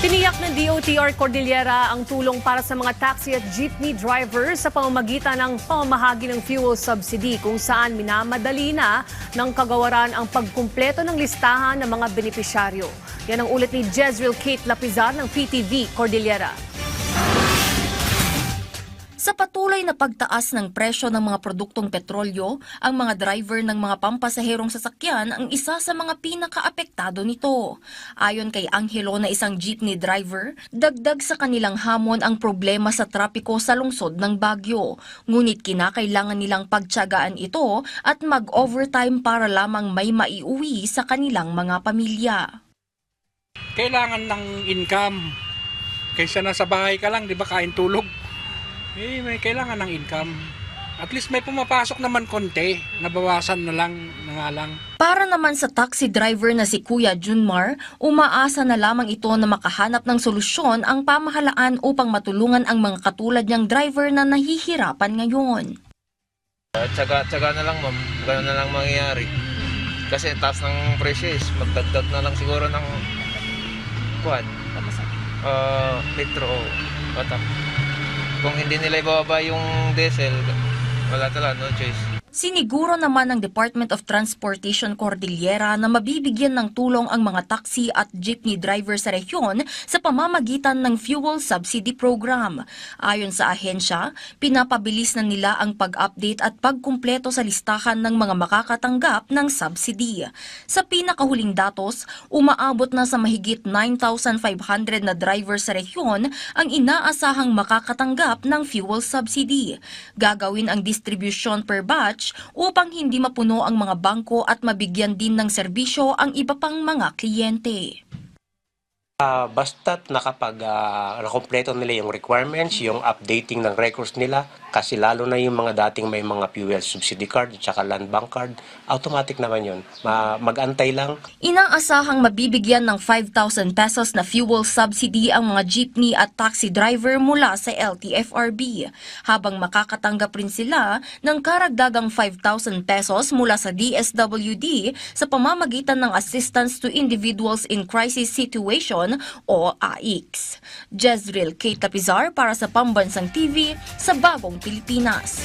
Tiniyak ng DOTR Cordillera ang tulong para sa mga taxi at jeepney drivers sa pamamagitan ng pamamahagi ng fuel subsidy kung saan minamadali na ng kagawaran ang pagkumpleto ng listahan ng mga benepisyaryo. Yan ang ulit ni Jezreel Kate Lapizar ng PTV Cordillera. Sa patuloy na pagtaas ng presyo ng mga produktong petrolyo, ang mga driver ng mga pampasaherong sasakyan ang isa sa mga pinakaapektado nito. Ayon kay Angelo na isang jeepney driver, dagdag sa kanilang hamon ang problema sa trapiko sa lungsod ng Baguio. Ngunit kinakailangan nilang pagtiyagaan ito at mag-overtime para lamang may maiuwi sa kanilang mga pamilya. Kailangan ng income. Kaysa nasa bahay ka lang, di ba, kain tulog. May kailangan ng income. At least may pumapasok naman konti, nabawasan na lang. Para naman sa taxi driver na si Kuya Junmar, umaasa na lamang ito na makahanap ng solusyon ang pamahalaan upang matulungan ang mga katulad niyang driver na nahihirapan ngayon. Tsaga na lang, ma'am. Ganun na lang mangyayari. Kasi taas ng presyo is magdagdag na lang siguro ng litro o batak. Kung hindi nila ibababa yung diesel, wala talaga, no choice. Siniguro naman ng Department of Transportation Cordillera na mabibigyan ng tulong ang mga taxi at jeepney driver sa rehiyon sa pamamagitan ng fuel subsidy program. Ayon sa ahensya, pinapabilis na nila ang pag-update at pagkumpleto sa listahan ng mga makakatanggap ng subsidy. Sa pinakahuling datos, umaabot na sa mahigit 9,500 na driver sa rehiyon ang inaasahang makakatanggap ng fuel subsidy. Gagawin ang distribution per batch upang hindi mapuno ang mga bangko at mabigyan din ng serbisyo ang iba pang mga kliyente. Basta't nakumpleto nila yung requirements, yung updating ng records nila, kasi lalo na yung mga dating may mga fuel subsidy card at saka land bank card, automatic naman yun. Mag-antay lang. Inaasahang mabibigyan ng 5,000 pesos na fuel subsidy ang mga jeepney at taxi driver mula sa LTFRB, habang makakatanggap rin sila ng karagdagang 5,000 pesos mula sa DSWD sa pamamagitan ng Assistance to Individuals in Crisis Situation o AICS. Jezreel Kate Lapizar para sa Pambansang TV sa Bagong Pilipinas.